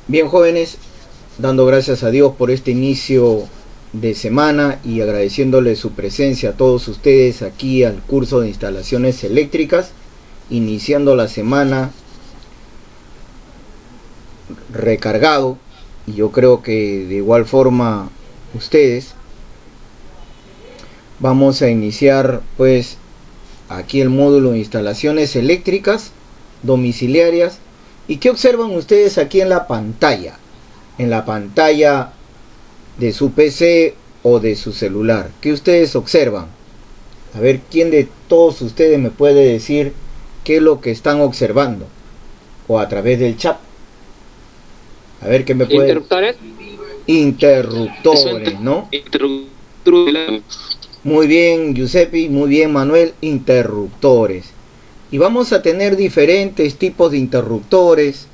Bien, jóvenes, dando gracias a Dios por este inicio de semana y agradeciéndole su presencia a todos ustedes aquí al curso de instalaciones eléctricas, iniciando la semana recargado, y yo creo que de igual forma ustedes. Vamos a iniciar pues aquí el módulo de instalaciones eléctricas domiciliarias. ¿Y qué observan ustedes aquí en la pantalla? En la pantalla de su PC o de su celular. ¿Qué ustedes observan? A ver, ¿quién de todos ustedes me puede decir qué es lo que están observando? O a través del chat. A ver, ¿qué me puede... ¿Interruptores? Interruptores, ¿no? Interruptores. Muy bien, Giuseppe, muy bien, Manuel, interruptores. Y vamos a tener diferentes tipos de interruptores,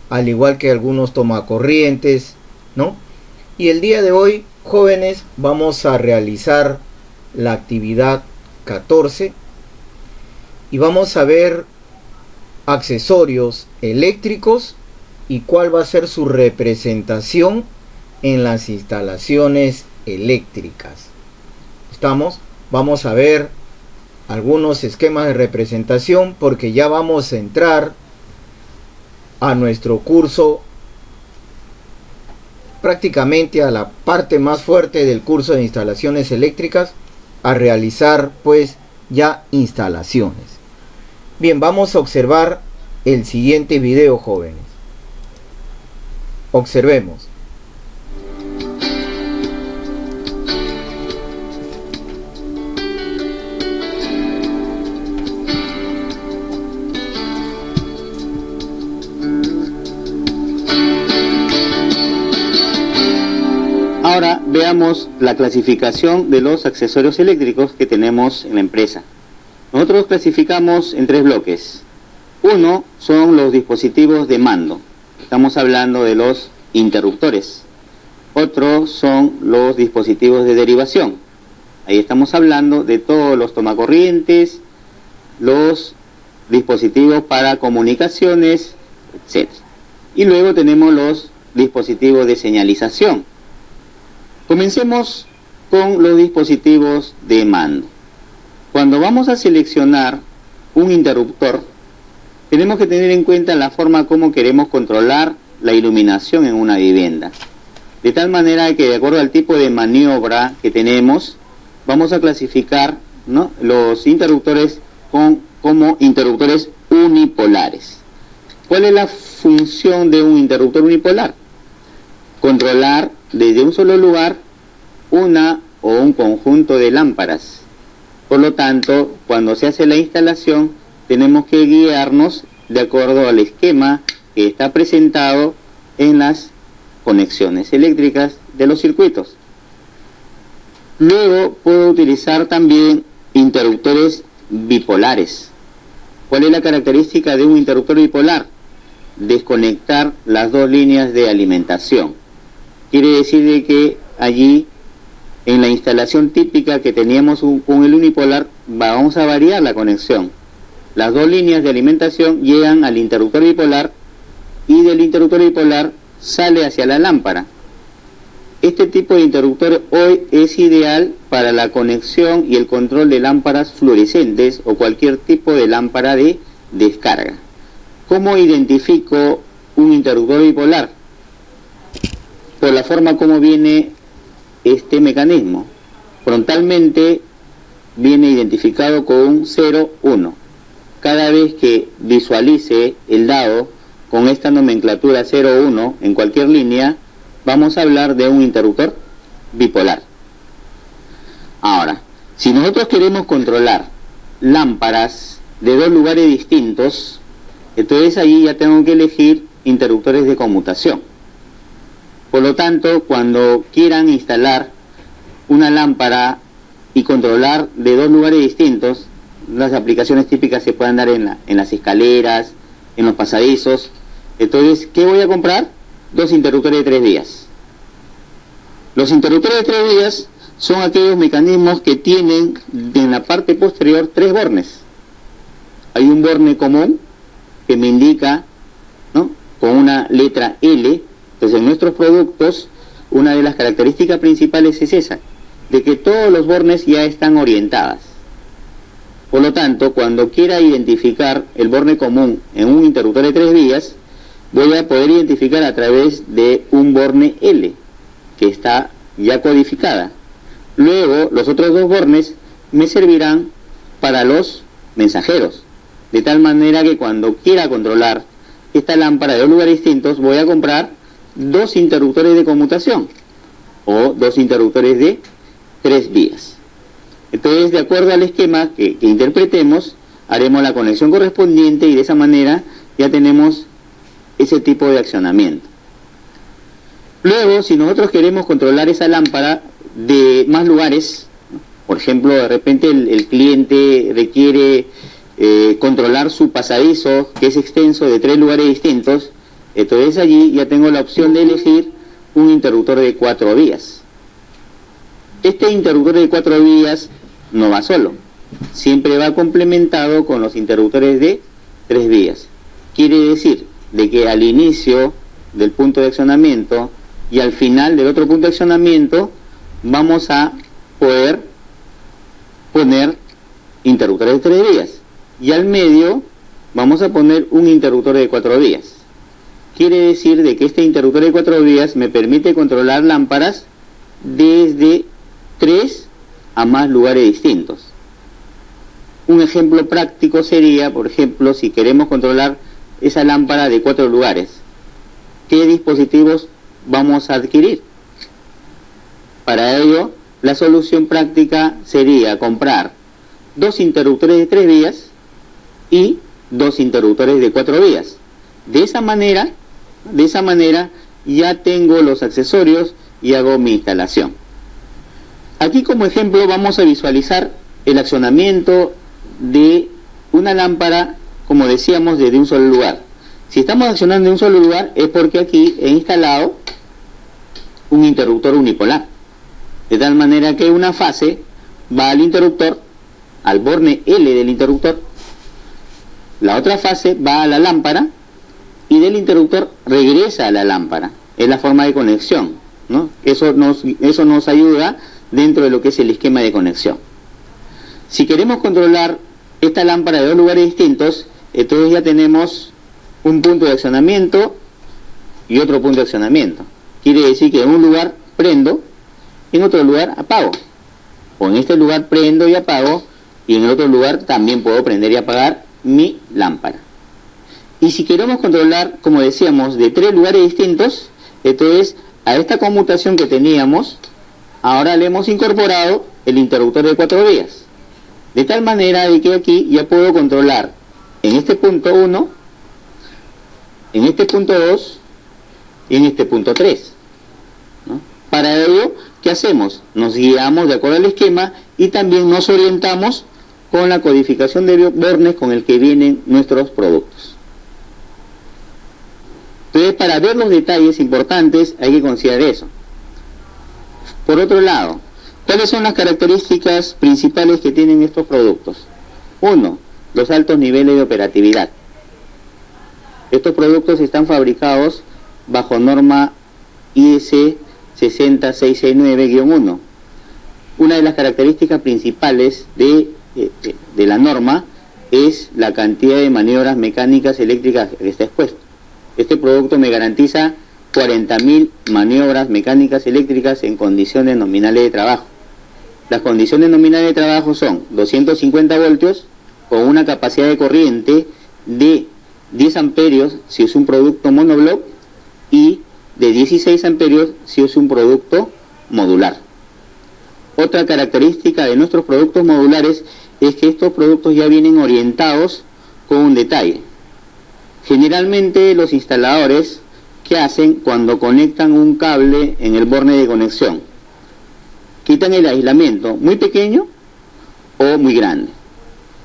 al igual que algunos tomacorrientes, ¿no? Y el día de hoy, jóvenes, vamos a realizar la actividad 14 y vamos a ver accesorios eléctricos y cuál va a ser su representación en las instalaciones eléctricas. Vamos a ver algunos esquemas de representación porque ya vamos a entrar a nuestro curso, prácticamente a la parte más fuerte del curso de instalaciones eléctricas, a realizar pues ya instalaciones. Bien, vamos a observar el siguiente video, jóvenes. Observemos. Ahora veamos la clasificación de los accesorios eléctricos que tenemos en la empresa. Nosotros clasificamos en tres bloques. Uno son los dispositivos de mando. Estamos hablando de los interruptores. Otro son los dispositivos de derivación. Ahí estamos hablando de todos los tomacorrientes, los dispositivos para comunicaciones, etc. Y luego tenemos los dispositivos de señalización. Comencemos con los dispositivos de mando. Cuando vamos a seleccionar un interruptor, tenemos que tener en cuenta la forma como queremos controlar la iluminación en una vivienda. De tal manera que de acuerdo al tipo de maniobra que tenemos, vamos a clasificar, ¿no?, los interruptores como interruptores unipolares. ¿Cuál es la función de un interruptor unipolar? Controlar desde un solo lugar una o un conjunto de lámparas. Por lo tanto, cuando se hace la instalación, tenemos que guiarnos de acuerdo al esquema que está presentado en las conexiones eléctricas de los circuitos. Luego puedo utilizar también interruptores bipolares. ¿Cuál es la característica de un interruptor bipolar? Desconectar las dos líneas de alimentación. Quiere decir de que allí, en la instalación típica que teníamos con el unipolar, vamos a variar la conexión. Las dos líneas de alimentación llegan al interruptor bipolar y del interruptor bipolar sale hacia la lámpara. Este tipo de interruptor hoy es ideal para la conexión y el control de lámparas fluorescentes o cualquier tipo de lámpara de descarga. ¿Cómo identifico un interruptor bipolar? Por la forma como viene este mecanismo. Frontalmente viene identificado con un 0, 1. Cada vez que visualice el dado con esta nomenclatura 0, 1 en cualquier línea, vamos a hablar de un interruptor bipolar. Ahora, si nosotros queremos controlar lámparas de dos lugares distintos, entonces allí ya tengo que elegir interruptores de conmutación. Por lo tanto, cuando quieran instalar una lámpara y controlar de dos lugares distintos, las aplicaciones típicas se pueden dar en las escaleras, en los pasadizos. Entonces, ¿qué voy a comprar? Dos interruptores de 3 vías. Los interruptores de 3 vías son aquellos mecanismos que tienen en la parte posterior 3 bornes. Hay un borne común que me indica, ¿no?, con una letra L, Entonces, en nuestros productos, una de las características principales es esa, de que todos los bornes ya están orientadas. Por lo tanto, cuando quiera identificar el borne común en un interruptor de 3 vías, voy a poder identificar a través de un borne L, que está ya codificada. Luego, los otros dos bornes me servirán para los mensajeros, de tal manera que cuando quiera controlar esta lámpara de dos lugares distintos, voy a comprar dos interruptores de conmutación o dos interruptores de 3 vías. Entonces, de acuerdo al esquema que interpretemos, haremos la conexión correspondiente y de esa manera ya tenemos ese tipo de accionamiento. Luego, si nosotros queremos controlar esa lámpara de más lugares, por ejemplo, de repente el cliente requiere controlar su pasadizo, que es extenso de 3 lugares distintos, entonces allí ya tengo la opción de elegir un interruptor de 4 vías. Este interruptor de 4 vías no va solo, siempre va complementado con los interruptores de 3 vías. Quiere decir de que al inicio del punto de accionamiento y al final del otro punto de accionamiento vamos a poder poner interruptores de 3 vías y al medio vamos a poner un interruptor de 4 vías. Quiere decir de que este interruptor de 4 vías me permite controlar lámparas desde 3 a más lugares distintos. Un ejemplo práctico sería, por ejemplo, si queremos controlar esa lámpara de 4 lugares, ¿qué dispositivos vamos a adquirir? Para ello, la solución práctica sería comprar 2 interruptores de 3 vías y 2 interruptores de 4 vías. De esa manera ya tengo los accesorios y hago mi instalación. Aquí como ejemplo vamos a visualizar el accionamiento de una lámpara, como decíamos, desde un solo lugar. Si estamos accionando en un solo lugar es porque aquí he instalado un interruptor unipolar. De tal manera que una fase va al interruptor, al borne L del interruptor, la otra fase va a la lámpara y del interruptor regresa a la lámpara. Es la forma de conexión, ¿no? Eso nos ayuda dentro de lo que es el esquema de conexión. Si queremos controlar esta lámpara de 2 lugares distintos, entonces ya tenemos un punto de accionamiento y otro punto de accionamiento. Quiere decir que en un lugar prendo, en otro lugar apago. O en este lugar prendo y apago, y en el otro lugar también puedo prender y apagar mi lámpara. Y si queremos controlar, como decíamos, de 3 lugares distintos, entonces a esta conmutación que teníamos, ahora le hemos incorporado el interruptor de 4 vías. De tal manera de que aquí ya puedo controlar en este punto 1, en este punto 2 y en este punto 3, ¿no? Para ello, ¿qué hacemos? Nos guiamos de acuerdo al esquema y también nos orientamos con la codificación de bornes con el que vienen nuestros productos. Entonces, para ver los detalles importantes hay que considerar eso. Por otro lado, ¿cuáles son las características principales que tienen estos productos? 1. Los altos niveles de operatividad. Estos productos están fabricados bajo norma IS 60669-1. Una de las características principales de la norma es la cantidad de maniobras mecánicas eléctricas que está expuesto. Este producto me garantiza 40.000 maniobras mecánicas eléctricas en condiciones nominales de trabajo. Las condiciones nominales de trabajo son 250 voltios con una capacidad de corriente de 10 amperios si es un producto monoblock y de 16 amperios si es un producto modular. Otra característica de nuestros productos modulares es que estos productos ya vienen orientados con un detalle. Generalmente los instaladores, ¿qué hacen cuando conectan un cable en el borne de conexión? Quitan el aislamiento muy pequeño o muy grande.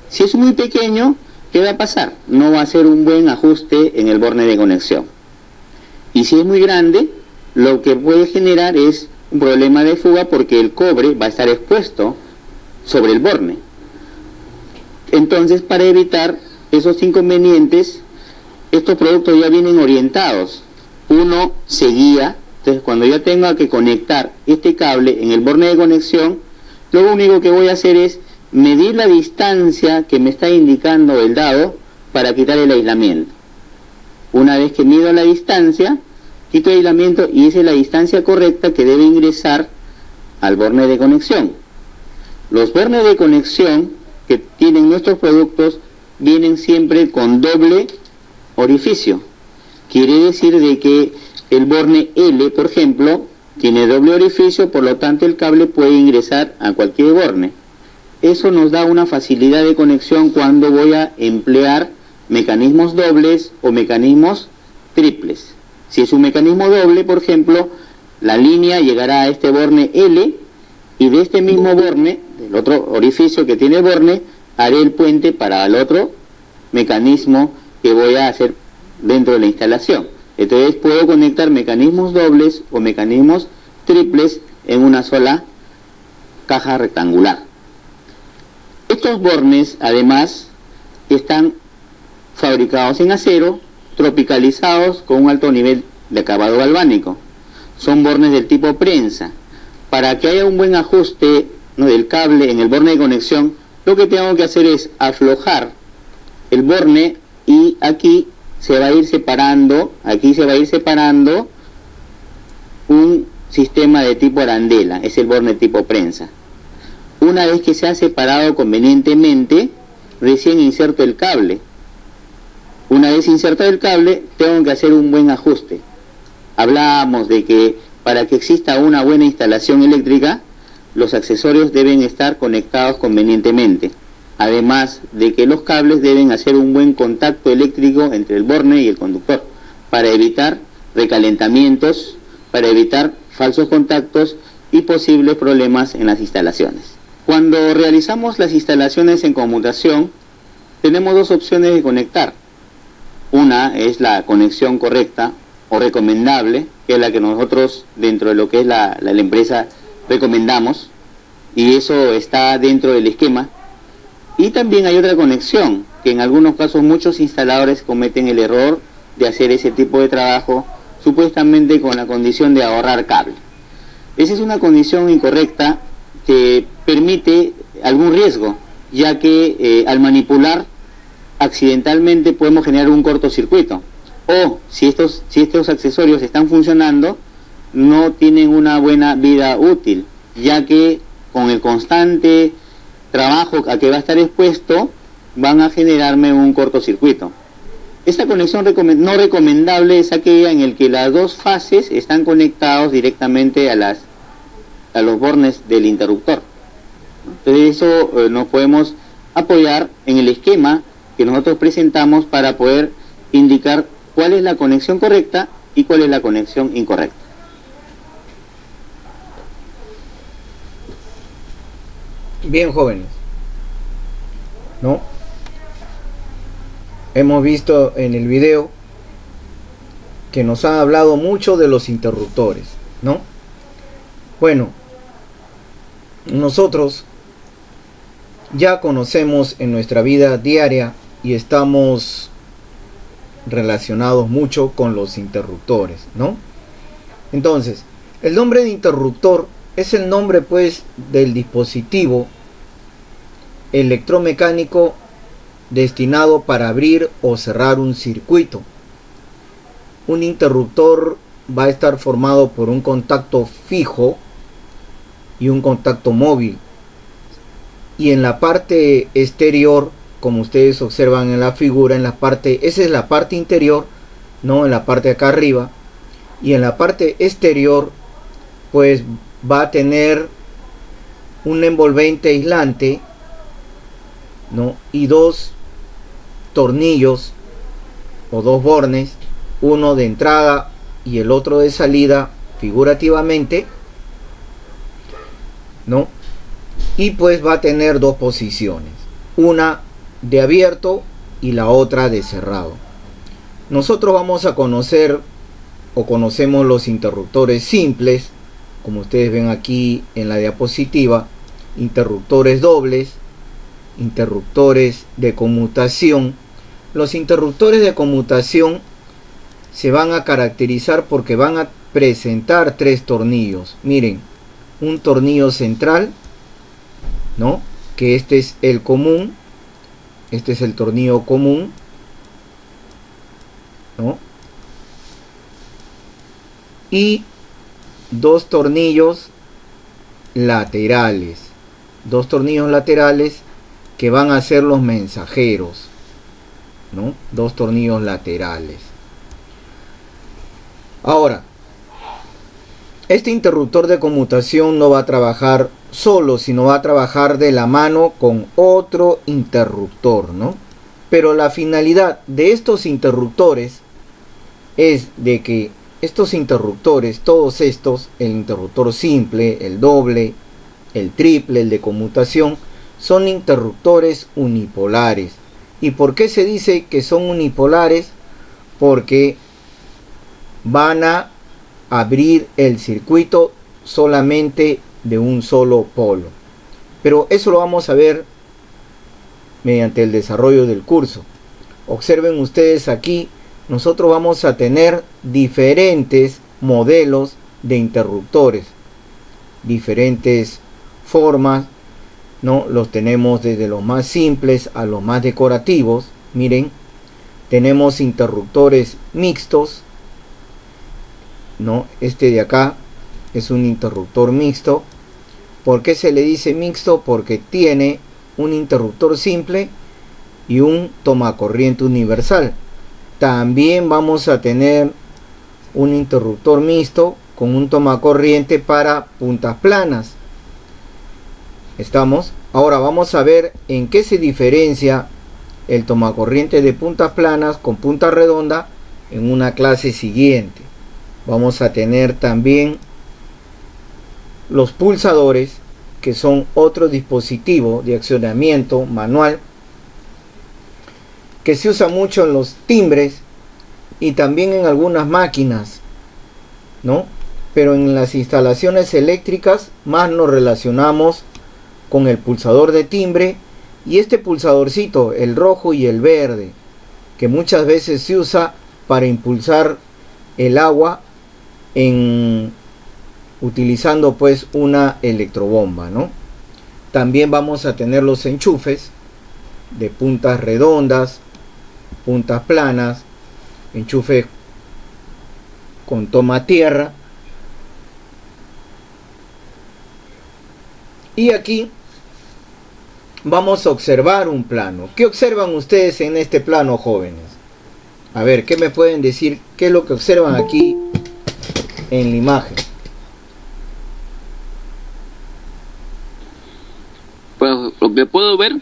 Si es muy pequeño, ¿qué va a pasar? No va a ser un buen ajuste en el borne de conexión. Y si es muy grande, lo que puede generar es un problema de fuga porque el cobre va a estar expuesto sobre el borne. Entonces, para evitar esos inconvenientes, estos productos ya vienen orientados uno se guía. Entonces, cuando yo tenga que conectar este cable en el borne de conexión, lo único que voy a hacer es medir la distancia que me está indicando el dado para quitar el aislamiento. Una vez que mido la distancia, quito el aislamiento y esa es la distancia correcta que debe ingresar al borne de conexión. Los bornes de conexión que tienen nuestros productos vienen siempre con doble orificio. Quiere decir de que el borne L, por ejemplo, tiene doble orificio, por lo tanto el cable puede ingresar a cualquier borne. Eso nos da una facilidad de conexión cuando voy a emplear mecanismos dobles o mecanismos triples. Si es un mecanismo doble, por ejemplo, la línea llegará a este borne L y de este mismo borne, del otro orificio que tiene el borne, haré el puente para el otro mecanismo que voy a hacer dentro de la instalación. Entonces puedo conectar mecanismos dobles o mecanismos triples en una sola caja rectangular. Estos bornes, además, están fabricados en acero, tropicalizados con un alto nivel de acabado galvánico. Son bornes del tipo prensa. Para que haya un buen ajuste, ¿no?, del cable en el borne de conexión, lo que tengo que hacer es aflojar el borne y aquí se va a ir separando un sistema de tipo arandela, es el borne tipo prensa. Una vez que se ha separado convenientemente, recién inserto el cable. Una vez insertado el cable, tengo que hacer un buen ajuste. Hablábamos de que para que exista una buena instalación eléctrica, los accesorios deben estar conectados convenientemente. Además de que los cables deben hacer un buen contacto eléctrico entre el borne y el conductor, para evitar recalentamientos, para evitar falsos contactos y posibles problemas en las instalaciones. Cuando realizamos las instalaciones en conmutación, tenemos dos opciones de conectar. Una es la conexión correcta o recomendable, que es la que nosotros dentro de lo que es la empresa recomendamos, y eso está dentro del esquema. Y también hay otra conexión, que en algunos casos muchos instaladores cometen el error de hacer ese tipo de trabajo, supuestamente con la condición de ahorrar cable. Esa es una condición incorrecta que permite algún riesgo, ya que al manipular accidentalmente podemos generar un cortocircuito. O si estos accesorios están funcionando, no tienen una buena vida útil, ya que con el constante trabajo a que va a estar expuesto, van a generarme un cortocircuito. Esta conexión no recomendable es aquella en la que las dos fases están conectados directamente a los bornes del interruptor. Entonces eso nos podemos apoyar en el esquema que nosotros presentamos para poder indicar cuál es la conexión correcta y cuál es la conexión incorrecta. Bien, jóvenes, ¿no? Hemos visto en el video que nos han hablado mucho de los interruptores, ¿no? Bueno, nosotros ya conocemos en nuestra vida diaria y estamos relacionados mucho con los interruptores, ¿no? Entonces, el nombre de interruptor es el nombre, pues, del dispositivo electromecánico destinado para abrir o cerrar un circuito. Un interruptor va a estar formado por un contacto fijo y un contacto móvil. Y en la parte exterior, como ustedes observan en la figura, esa es la parte interior, ¿no? En la parte de acá arriba. Y en la parte exterior, pues va a tener un envolvente aislante, ¿no? Y dos tornillos o dos bornes, uno de entrada y el otro de salida, figurativamente, ¿no? Y pues va a tener dos posiciones, una de abierto y la otra de cerrado. Nosotros vamos a conocer o conocemos los interruptores simples, como ustedes ven aquí en la diapositiva, interruptores dobles, interruptores de conmutación. Los interruptores de conmutación se van a caracterizar porque van a presentar tres tornillos. Miren, un tornillo central, ¿no? Que este es el común, este es el tornillo común, ¿no? Y dos tornillos laterales, que van a ser los mensajeros, ¿no? Dos tornillos laterales. Ahora, este interruptor de conmutación no va a trabajar solo, sino va a trabajar de la mano con otro interruptor, ¿no? Pero la finalidad de estos interruptores es de que estos interruptores, todos estos, el interruptor simple, el doble, el triple, el de conmutación, son interruptores unipolares. ¿Y por qué se dice que son unipolares? Porque van a abrir el circuito solamente de un solo polo. Pero eso lo vamos a ver mediante el desarrollo del curso. Observen ustedes aquí, nosotros vamos a tener diferentes modelos de interruptores, diferentes formas, ¿no? Los tenemos desde los más simples a los más decorativos. Miren, tenemos interruptores mixtos, ¿no? Este de acá es un interruptor mixto. ¿Por qué se le dice mixto? Porque tiene un interruptor simple y un tomacorriente universal. También vamos a tener un interruptor mixto con un tomacorriente para puntas planas. ¿Estamos? Ahora vamos a ver en qué se diferencia el tomacorriente de puntas planas con punta redonda en una clase siguiente. Vamos a tener también los pulsadores, que son otro dispositivo de accionamiento manual que se usa mucho en los timbres y también en algunas máquinas, ¿no? Pero en las instalaciones eléctricas más nos relacionamos con el pulsador de timbre y este pulsadorcito, el rojo y el verde, que muchas veces se usa para impulsar el agua utilizando pues una electrobomba, ¿no? También vamos a tener los enchufes de puntas redondas, puntas planas, enchufe con toma tierra. Y aquí vamos a observar un plano. ¿Qué observan ustedes en este plano, jóvenes? A ver, ¿qué me pueden decir? ¿Qué es lo que observan aquí en la imagen? Pues lo que puedo ver,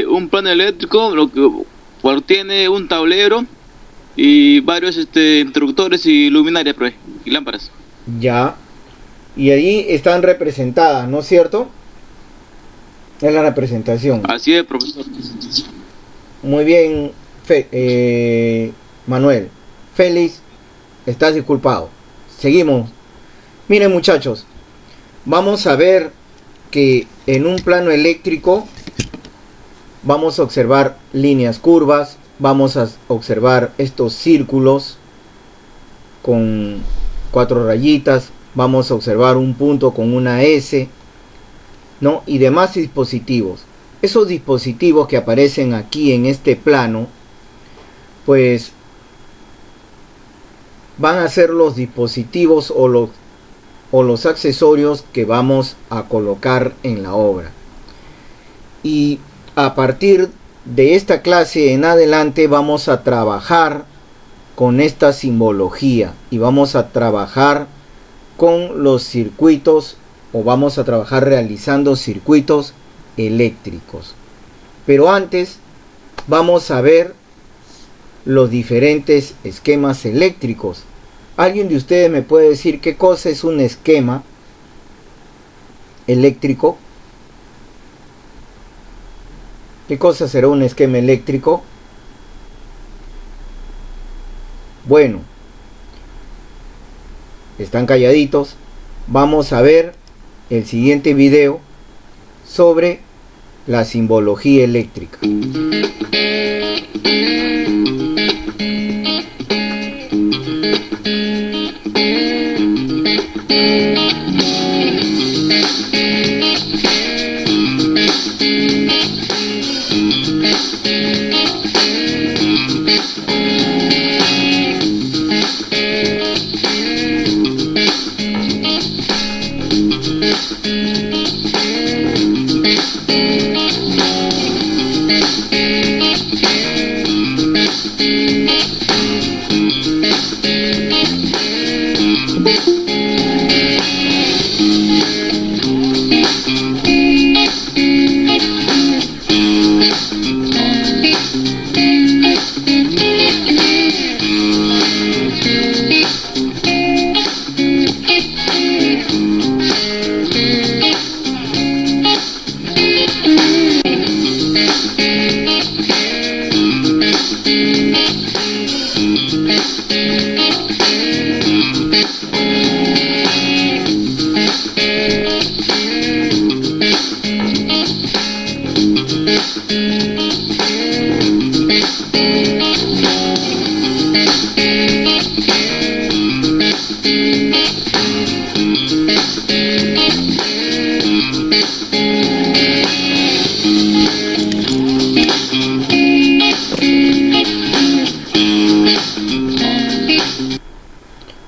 un plano eléctrico, lo que tiene un tablero y varios interruptores y luminarias y lámparas. Ya. Y ahí están representadas, ¿no es cierto? Es la representación. Así es, profesor. Muy bien, Manuel. Félix, estás disculpado. Seguimos. Miren, muchachos, vamos a ver que en un plano eléctrico vamos a observar líneas curvas, vamos a observar estos círculos con 4 rayitas, vamos a observar un punto con una S, ¿no? Y demás dispositivos. Esos dispositivos que aparecen aquí en este plano, pues van a ser los dispositivos o los accesorios que vamos a colocar en la obra. Y a partir de esta clase en adelante vamos a trabajar con esta simbología y vamos a trabajar con los circuitos, o vamos a trabajar realizando circuitos eléctricos. Pero antes vamos a ver los diferentes esquemas eléctricos. ¿Alguien de ustedes me puede decir qué cosa es un esquema eléctrico? ¿Qué cosa será un esquema eléctrico? Bueno, están calladitos. Vamos a ver el siguiente video sobre la simbología eléctrica.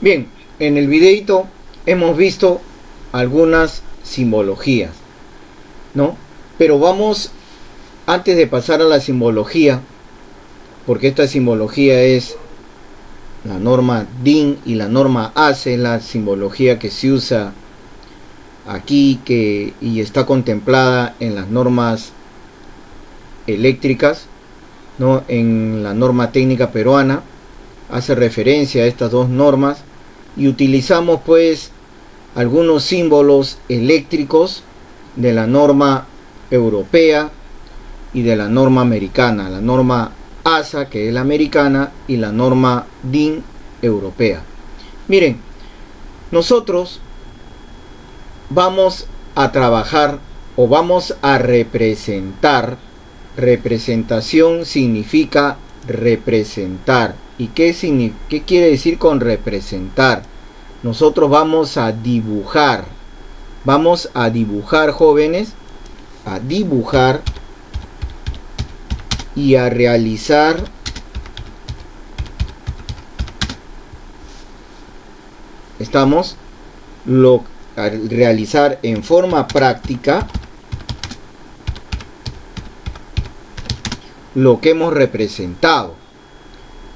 Bien, en el videito hemos visto algunas simbologías, ¿no? Pero vamos, antes de pasar a la simbología, porque esta simbología es la norma DIN y la norma ACE, la simbología que se usa aquí y está contemplada en las normas eléctricas, ¿no? En la norma técnica peruana hace referencia a estas dos normas y utilizamos pues algunos símbolos eléctricos de la norma europea y de la norma americana, la norma ASA, que es la americana, y la norma DIN europea. Miren, nosotros vamos a trabajar o vamos a representar. Representación significa representar. ¿Y qué quiere decir con representar? Nosotros vamos a dibujar, jóvenes, a dibujar y a realizar a realizar en forma práctica lo que hemos representado.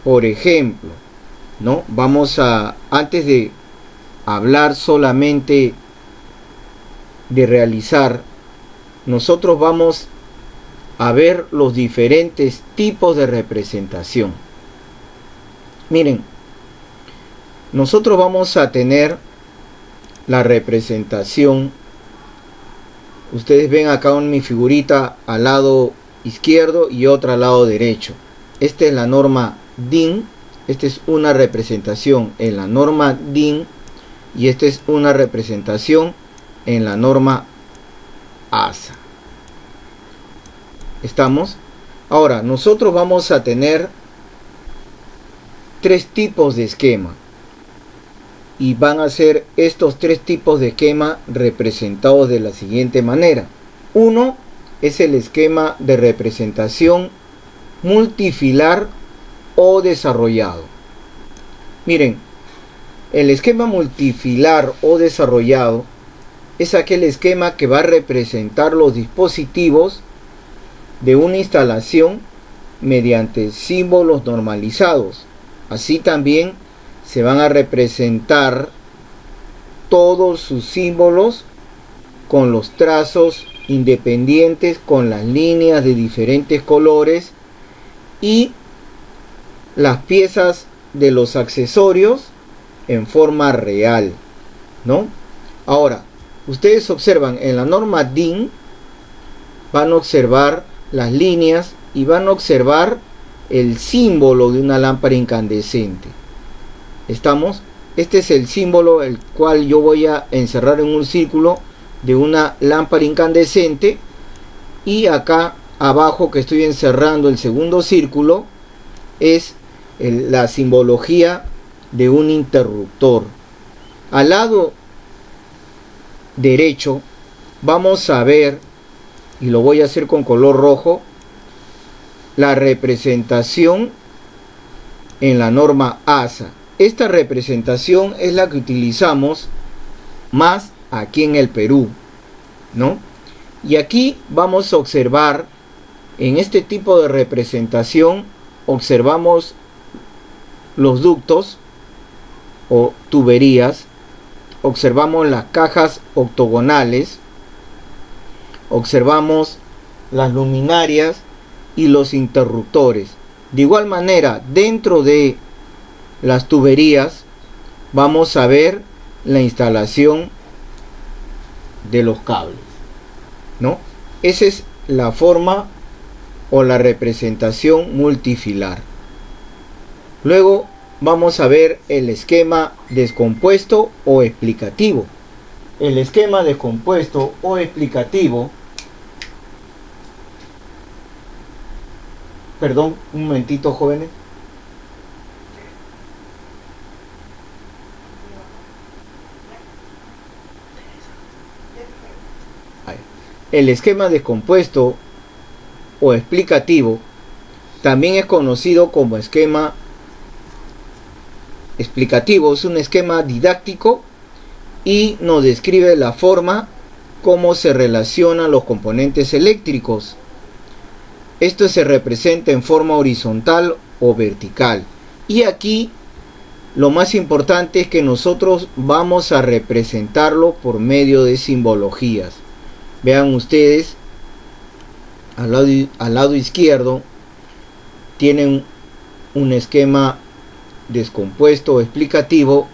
Por ejemplo, ¿no? Antes de hablar solamente de realizar, nosotros vamos a ver los diferentes tipos de representación. Miren, nosotros vamos a tener la representación. Ustedes ven acá en mi figurita al lado izquierdo y otra al lado derecho. Esta es la norma DIN. Esta es una representación en la norma DIN y esta es una representación en la norma ASA. ¿Estamos? Ahora, nosotros vamos a tener tres tipos de esquema y van a ser estos tres tipos de esquema representados de la siguiente manera. Uno es el esquema de representación multifilar o desarrollado. Miren, el esquema multifilar o desarrollado es aquel esquema que va a representar los dispositivos de una instalación mediante símbolos normalizados. Así también se van a representar todos sus símbolos con los trazos independientes, con las líneas de diferentes colores y las piezas de los accesorios en forma real, ¿no? Ahora, ustedes observan en la norma DIN, van a observar las líneas y van a observar el símbolo de una lámpara incandescente. ¿Estamos? Este es el símbolo el cual yo voy a encerrar en un círculo de una lámpara incandescente, y acá abajo que estoy encerrando el segundo círculo es la simbología de un interruptor. Al lado derecho vamos a ver, y lo voy a hacer con color rojo, la representación en la norma ASA. Esta representación es la que utilizamos más aquí en el Perú, ¿no? Y aquí vamos a observar, en este tipo de representación, observamos los ductos o tuberías, observamos las cajas octogonales, observamos las luminarias y los interruptores. De igual manera, dentro de las tuberías vamos a ver la instalación de los cables, ¿no? Esa es la forma o la representación multifilar. Luego vamos a ver el esquema descompuesto o explicativo. El esquema descompuesto o explicativo, perdón, un momentito, jóvenes. El esquema descompuesto o explicativo también es conocido como esquema explicativo. Es un esquema didáctico y nos describe la forma cómo se relacionan los componentes eléctricos. Esto se representa en forma horizontal o vertical. Y aquí lo más importante es que nosotros vamos a representarlo por medio de simbologías. Vean ustedes, al lado izquierdo tienen un esquema descompuesto o explicativo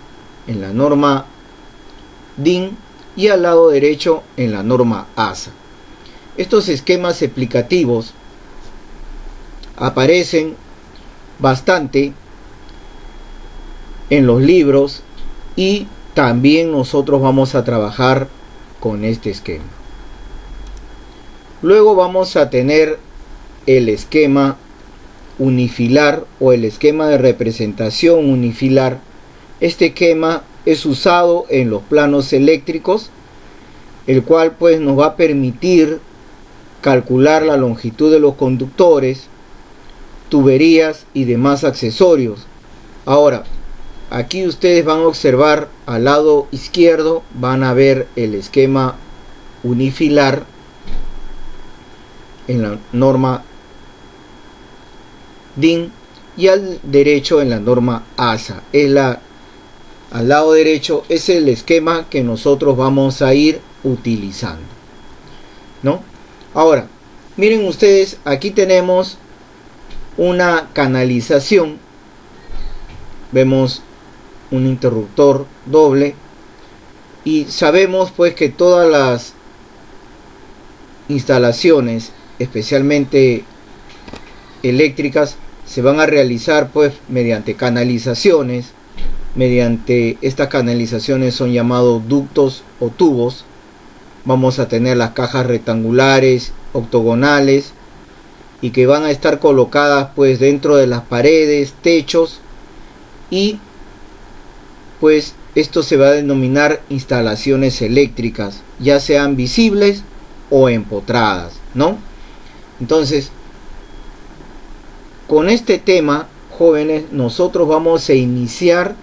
en la norma DIN y al lado derecho en la norma ASA. Estos esquemas explicativos aparecen bastante en los libros y también nosotros vamos a trabajar con este esquema. Luego vamos a tener el esquema unifilar o el esquema de representación unifilar. Este esquema es usado en los planos eléctricos, el cual pues nos va a permitir calcular la longitud de los conductores, tuberías y demás accesorios. Ahora, aquí ustedes van a observar al lado izquierdo, van a ver el esquema unifilar en la norma DIN y al derecho en la norma ASA. Al lado derecho es el esquema que nosotros vamos a ir utilizando, ¿no? Ahora, miren ustedes, aquí tenemos una canalización. Vemos un interruptor doble y sabemos pues que todas las instalaciones, especialmente eléctricas, se van a realizar pues mediante canalizaciones. Mediante estas canalizaciones son llamados ductos o tubos. Vamos a tener las cajas rectangulares, octogonales, y que van a estar colocadas pues dentro de las paredes, techos, y pues esto se va a denominar instalaciones eléctricas, ya sean visibles o empotradas, ¿no? Entonces, con este tema, jóvenes, nosotros vamos a iniciar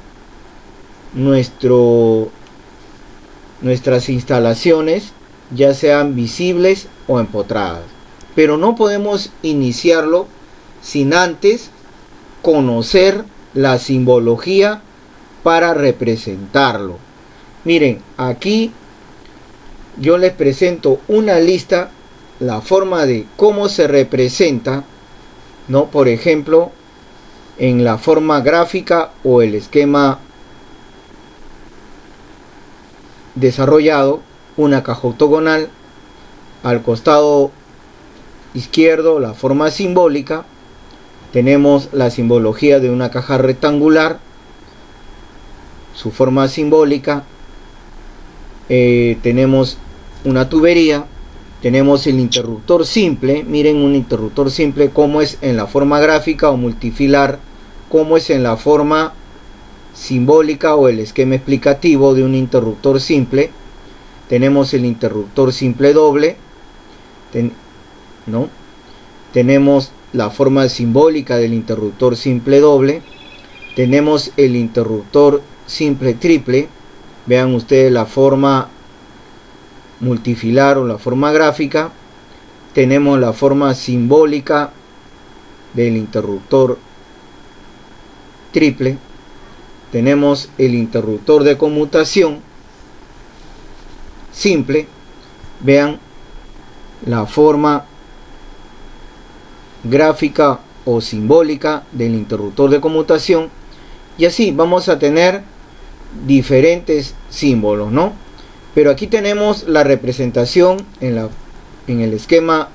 nuestras instalaciones, ya sean visibles o empotradas. Pero no podemos iniciarlo sin antes conocer la simbología para representarlo. Miren, aquí yo les presento una lista, la forma de cómo se representa, ¿no? Por ejemplo, en la forma gráfica o el esquema desarrollado, una caja octogonal, al costado izquierdo la forma simbólica, tenemos la simbología de una caja rectangular, su forma simbólica, tenemos una tubería, tenemos el interruptor simple. Miren un interruptor simple cómo es en la forma gráfica o multifilar, cómo es en la forma simbólica o el esquema explicativo de un interruptor simple. Tenemos el interruptor simple doble, ¿no? Tenemos la forma simbólica del interruptor simple doble. Tenemos el interruptor simple triple. Vean ustedes la forma multifilar o la forma gráfica. Tenemos la forma simbólica del interruptor triple. Tenemos el interruptor de conmutación simple. Vean la forma gráfica o simbólica del interruptor de conmutación, y así vamos a tener diferentes símbolos, ¿no? Pero aquí tenemos la representación en el esquema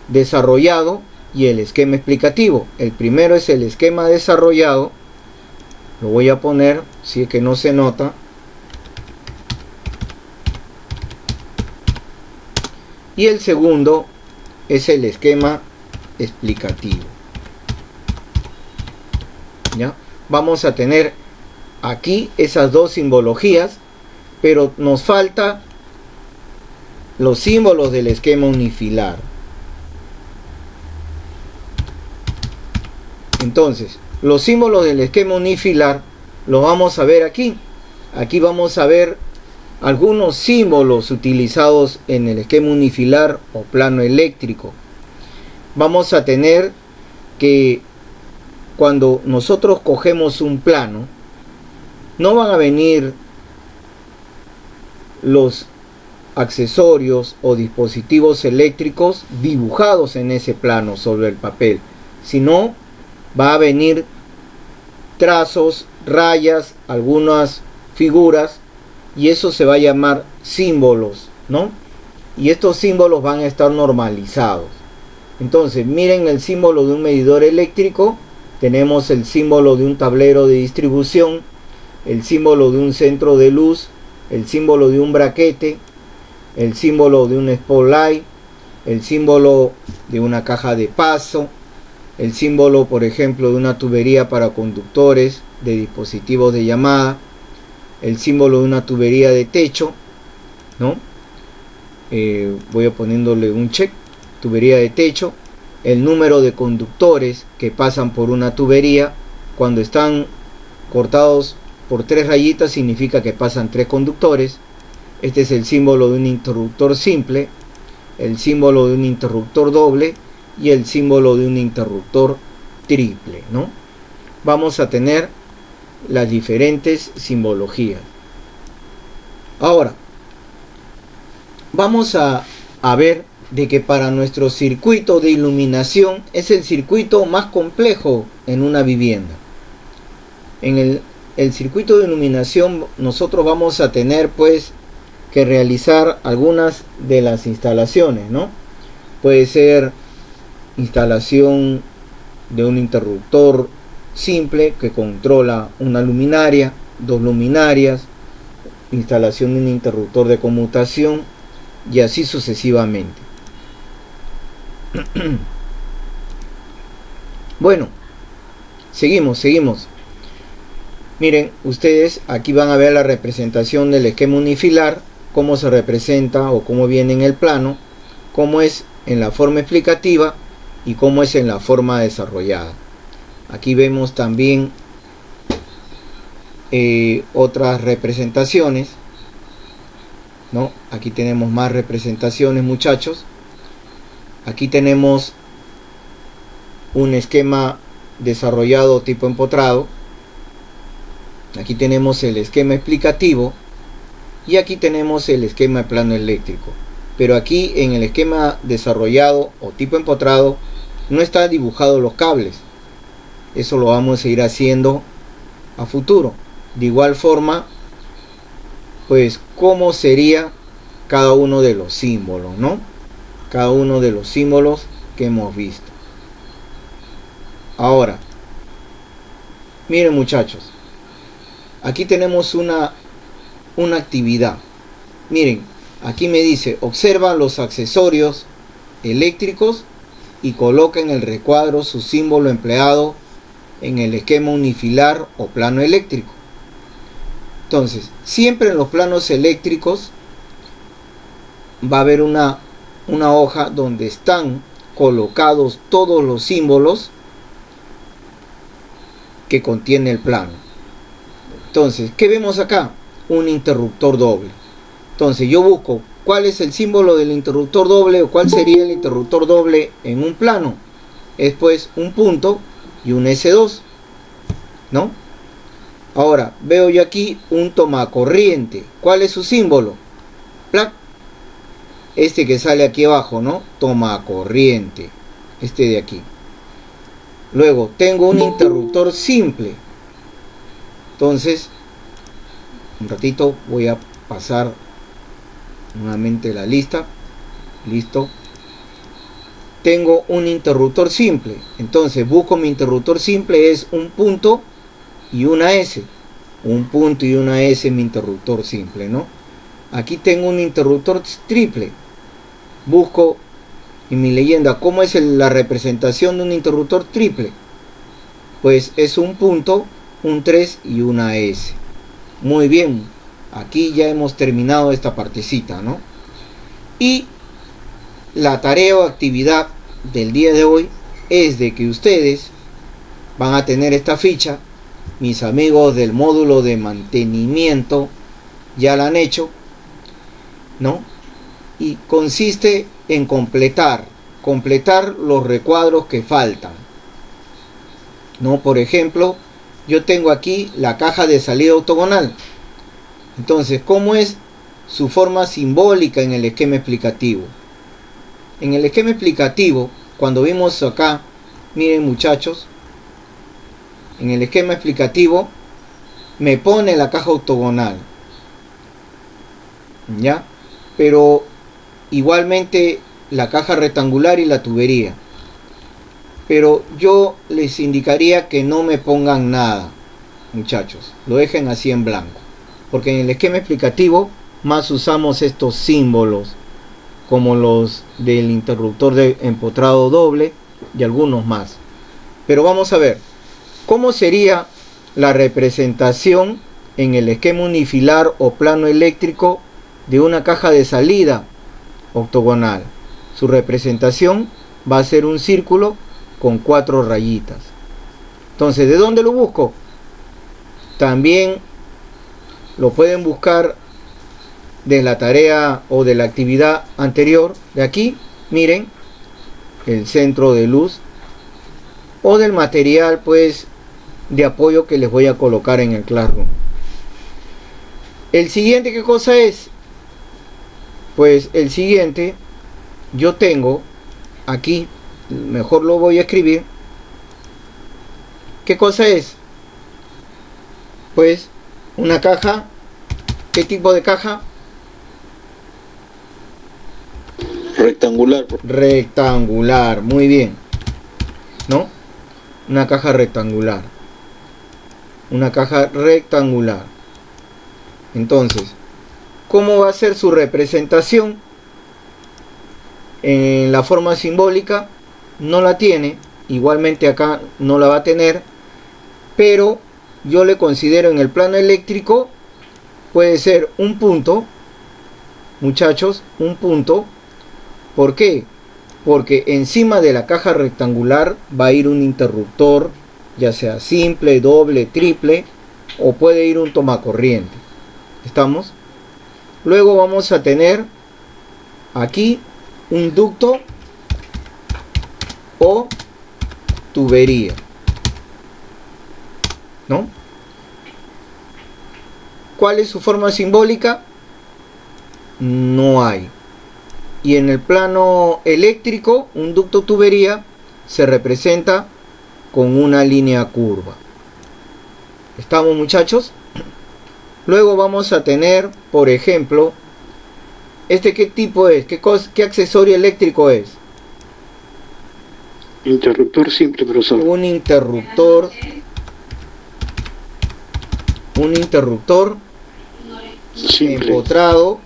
desarrollado y el esquema explicativo. El primero es el esquema desarrollado, lo voy a poner si es que no se nota. Y el segundo es el esquema explicativo. ¿Ya? Vamos a tener aquí esas dos simbologías, pero nos falta los símbolos del esquema unifilar. Entonces, los símbolos del esquema unifilar los vamos a ver aquí. Aquí vamos a ver algunos símbolos utilizados en el esquema unifilar o plano eléctrico. Vamos a tener que cuando nosotros cogemos un plano, no van a venir los accesorios o dispositivos eléctricos dibujados en ese plano sobre el papel, sino va a venir trazos, rayas, algunas figuras, y eso se va a llamar símbolos, ¿no? Y estos símbolos van a estar normalizados. Entonces, miren el símbolo de un medidor eléctrico, tenemos el símbolo de un tablero de distribución, el símbolo de un centro de luz, el símbolo de un braquete, el símbolo de un spotlight, el símbolo de una caja de paso, el símbolo, por ejemplo, de una tubería para conductores de dispositivos de llamada, el símbolo de una tubería de techo, ¿no? Voy a poniéndole un check, tubería de techo, el número de conductores que pasan por una tubería. Cuando están cortados por 3 rayitas significa que pasan 3 conductores. Este es el símbolo de un interruptor simple, el símbolo de un interruptor doble y el símbolo de un interruptor triple, ¿no? Vamos a tener las diferentes simbologías. Ahora, vamos a ver de que para nuestro circuito de iluminación es el circuito más complejo en una vivienda. En el circuito de iluminación nosotros vamos a tener pues que realizar algunas de las instalaciones, ¿no? Puede ser instalación de un interruptor simple que controla una luminaria, 2 luminarias, instalación de un interruptor de conmutación y así sucesivamente. Bueno, seguimos. Miren, ustedes aquí van a ver la representación del esquema unifilar, cómo se representa o cómo viene en el plano, cómo es en la forma explicativa y cómo es en la forma desarrollada. Aquí vemos también otras representaciones, ¿no? Aquí tenemos más representaciones, muchachos. Aquí tenemos un esquema desarrollado tipo empotrado. Aquí tenemos el esquema explicativo y aquí tenemos el esquema de plano eléctrico. Pero aquí en el esquema desarrollado o tipo empotrado no están dibujados los cables. Eso lo vamos a ir haciendo a futuro. De igual forma, pues cómo sería cada uno de los símbolos, ¿no? Cada uno de los símbolos que hemos visto. Ahora, miren muchachos, aquí tenemos una actividad. Miren, aquí me dice, observa los accesorios eléctricos y coloca en el recuadro su símbolo empleado en el esquema unifilar o plano eléctrico. Entonces, siempre en los planos eléctricos va a haber una hoja donde están colocados todos los símbolos que contiene el plano. Entonces, ¿qué vemos acá? Un interruptor doble. Entonces yo busco cuál es el símbolo del interruptor doble o cuál sería el interruptor doble en un plano. Es pues un punto y un S2, ¿no? Ahora veo yo aquí un tomacorriente. ¿Cuál es su símbolo? ¡Plac! Este que sale aquí abajo, ¿no? Tomacorriente. Este de aquí. Luego tengo un interruptor simple. Entonces, un ratito voy a pasar nuevamente la lista. Listo. Tengo un interruptor simple. Entonces busco mi interruptor simple, es un punto y una S. Un punto y una S mi interruptor simple, ¿no? Aquí tengo un interruptor triple. Busco en mi leyenda cómo es la representación de un interruptor triple. Pues es un punto, un 3 y una S. Muy bien. Aquí ya hemos terminado esta partecita, ¿no? Y la tarea o actividad del día de hoy es de que ustedes van a tener esta ficha. Mis amigos del módulo de mantenimiento ya la han hecho, ¿no? Y consiste en completar los recuadros que faltan, ¿no? Por ejemplo, yo tengo aquí la caja de salida octogonal. Entonces, ¿cómo es su forma simbólica en el esquema explicativo? En el esquema explicativo, cuando vimos acá, miren muchachos, en el esquema explicativo me pone la caja octogonal, ¿ya? Pero igualmente la caja rectangular y la tubería. Pero yo les indicaría que no me pongan nada, muchachos, lo dejen así en blanco, porque en el esquema explicativo más usamos estos símbolos, como los del interruptor de empotrado doble y algunos más. Pero vamos a ver cómo sería la representación en el esquema unifilar o plano eléctrico de una caja de salida octogonal. Su representación va a ser un círculo con 4 rayitas. Entonces, ¿de dónde lo busco? También lo pueden buscar de la tarea o de la actividad anterior. De aquí, miren, el centro de luz o del material pues de apoyo que les voy a colocar en el Classroom. El siguiente, ¿qué cosa es? Pues el siguiente, yo tengo aquí, mejor lo voy a escribir. ¿Qué cosa es? Pues una caja. ¿Qué tipo de caja? Rectangular. Rectangular, muy bien, ¿no? Una caja rectangular. Una caja rectangular. Entonces, ¿cómo va a ser su representación? En la forma simbólica no la tiene, igualmente acá no la va a tener, pero yo le considero en el plano eléctrico puede ser un punto, muchachos, un punto. ¿Por qué? Porque encima de la caja rectangular va a ir un interruptor, ya sea simple, doble, triple, o puede ir un tomacorriente. ¿Estamos? Luego vamos a tener aquí un ducto o tubería, ¿no? ¿Cuál es su forma simbólica? No hay. Y en el plano eléctrico, un ducto o tubería se representa con una línea curva. ¿Estamos, muchachos? Luego vamos a tener, por ejemplo, ¿qué tipo es? ¿Qué accesorio eléctrico es? Interruptor simple, profesor. Un interruptor Simple. empotrado,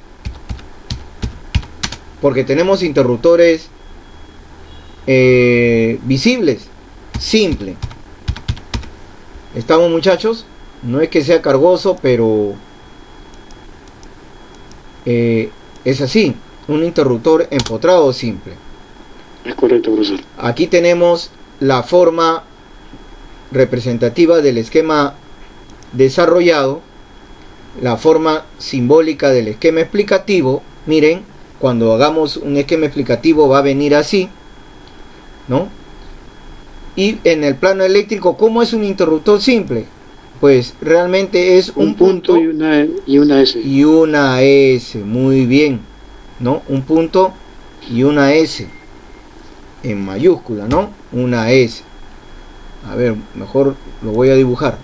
porque tenemos interruptores visibles, simple. ¿Estamos, muchachos? No es que sea cargoso, pero es así, un interruptor empotrado simple. Es correcto, profesor. Aquí tenemos la forma representativa del esquema desarrollado, la forma simbólica del esquema explicativo. Miren, cuando hagamos un esquema explicativo va a venir así, ¿no? Y en el plano eléctrico, ¿cómo es un interruptor simple? Pues realmente es un punto y una S. y una S, muy bien, ¿no? Un punto y una S en mayúscula, ¿no? Una S. A ver, mejor lo voy a dibujar.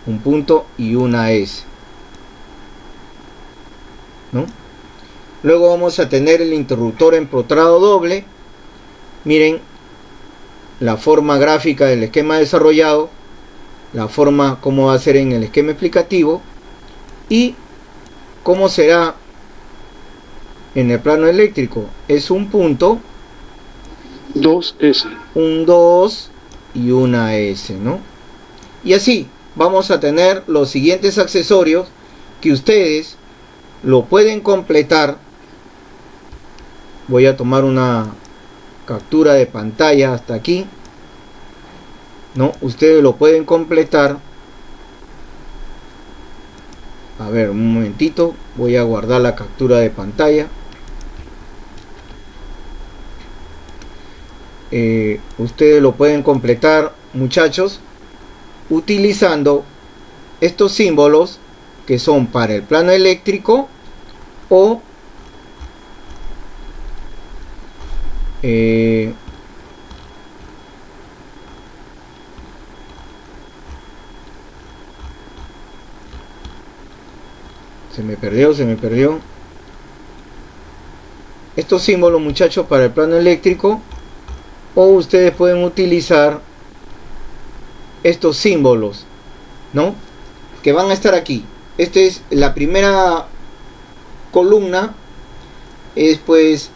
Un punto y una S, ¿no? Luego vamos a tener el interruptor empotrado doble. Miren la forma gráfica del esquema desarrollado, la forma cómo va a ser en el esquema explicativo y cómo será en el plano eléctrico. Es un punto, 2S. un 2 y una S, ¿no? Y así vamos a tener los siguientes accesorios que ustedes lo pueden completar Voy a tomar una captura de pantalla hasta aquí, ¿no? Ustedes lo pueden completar. A ver, un momentito, voy a guardar la captura de pantalla. Ustedes lo pueden completar, muchachos, utilizando estos símbolos que son para el plano eléctrico o se me perdió estos símbolos, muchachos, para el plano eléctrico, o ustedes pueden utilizar estos símbolos, ¿no? Que van a estar aquí. Esta es la primera columna, es pues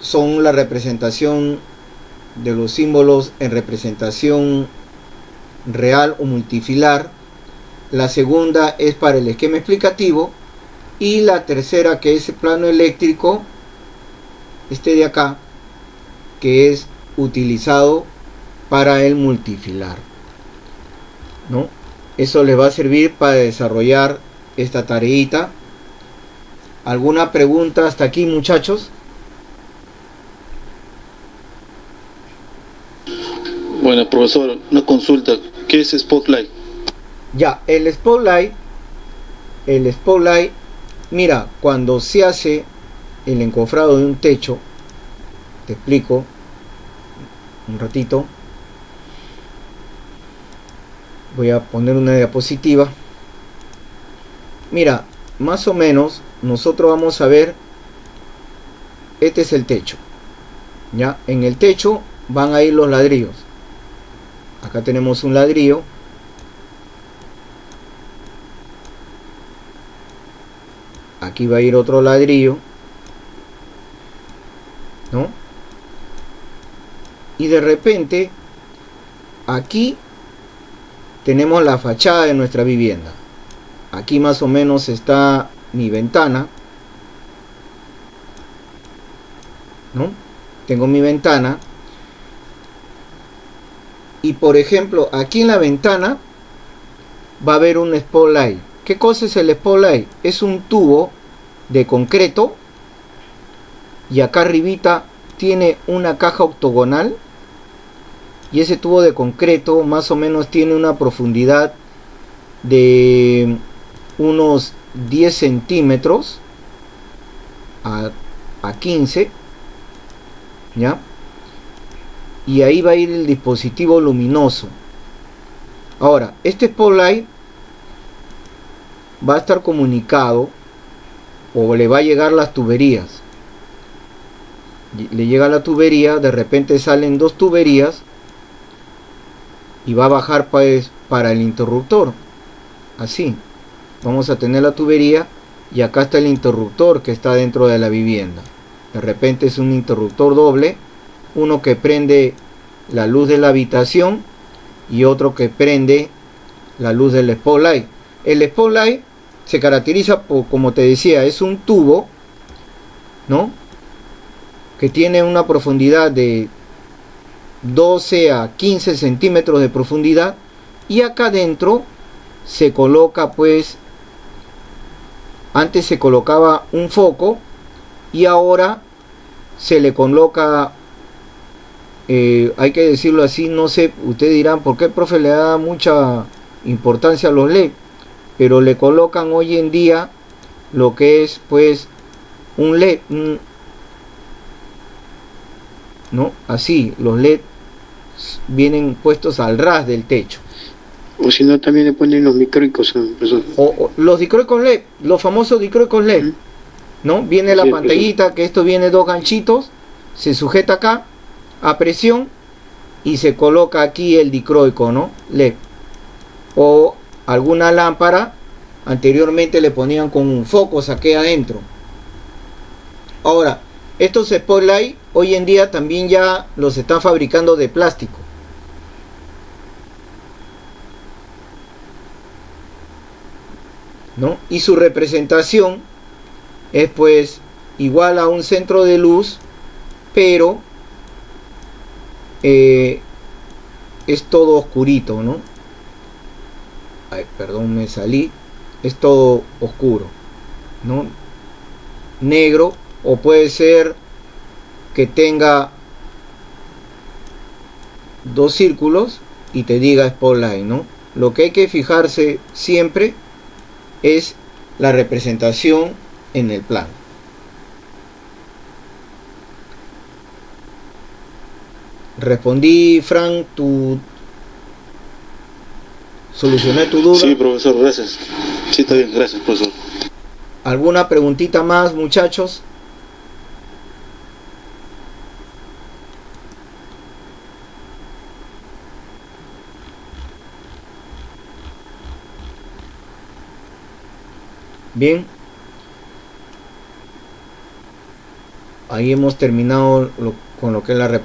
son la representación de los símbolos en representación real o multifilar. La segunda es para el esquema explicativo, y la tercera, que es el plano eléctrico, este de acá, que es utilizado para el multifilar, ¿no? Eso les va a servir para desarrollar esta tareita. ¿Alguna pregunta hasta aquí, muchachos? Bueno, profesor, una consulta. ¿Qué es Spotlight? Ya, el Spotlight, mira, cuando se hace el encofrado de un techo, te explico un ratito. Voy a poner una diapositiva. Mira, más o menos nosotros vamos a ver, este es el techo, ya, en el techo van a ir los ladrillos. Acá tenemos un ladrillo, aquí va a ir otro ladrillo, ¿no? Y de repente aquí tenemos la fachada de nuestra vivienda. Aquí más o menos está mi ventana, ¿no? Tengo mi ventana, y por ejemplo aquí en la ventana va a haber un spotlight. ¿Qué cosa es el spotlight? Es un tubo de concreto, y acá arribita tiene una caja octogonal, y ese tubo de concreto más o menos tiene una profundidad de unos 10 centímetros a 15, ¿ya? Y ahí va a ir el dispositivo luminoso. Ahora, este spotlight va a estar comunicado, o le va a llegar las tuberías. Le llega la tubería, de repente salen dos tuberías, y va a bajar pues para el interruptor. Así vamos a tener la tubería, y acá está el interruptor que está dentro de la vivienda. De repente es un interruptor doble, uno que prende la luz de la habitación y otro que prende la luz del spotlight. El spotlight se caracteriza por, como te decía, es un tubo, ¿no?, que tiene una profundidad de 12 a 15 centímetros de profundidad, y acá adentro se coloca pues, antes se colocaba un foco, y ahora se le coloca, hay que decirlo así, no sé, ustedes dirán por qué el profe le da mucha importancia a los LED, pero le colocan hoy en día lo que es pues un LED, ¿no? Así, los LED vienen puestos al ras del techo. O si no, también le ponen los microicos, profesor. O los dicroicos LED, los famosos dicroicos LED, ¿no? Viene la Sí, pantallita, que esto viene dos ganchitos, se sujeta acá a presión y se coloca aquí el dicroico, ¿no?, LED. O alguna lámpara, anteriormente le ponían con focos aquí adentro. Ahora, estos spotlight hoy en día también ya los están fabricando de plástico, ¿no? Y su representación es pues igual a un centro de luz, pero es todo oscurito, ¿no? Ay, perdón, me salí. Es todo oscuro, ¿no? Negro, o puede ser que tenga dos círculos y te diga spotlight, ¿no? Lo que hay que fijarse siempre es la representación en el plano. Respondí, Frank, solucioné tu duda. Sí, profesor, gracias. Sí, está bien, gracias, profesor. ¿Alguna preguntita más, muchachos? Bien. Ahí hemos terminado con lo que es la representación.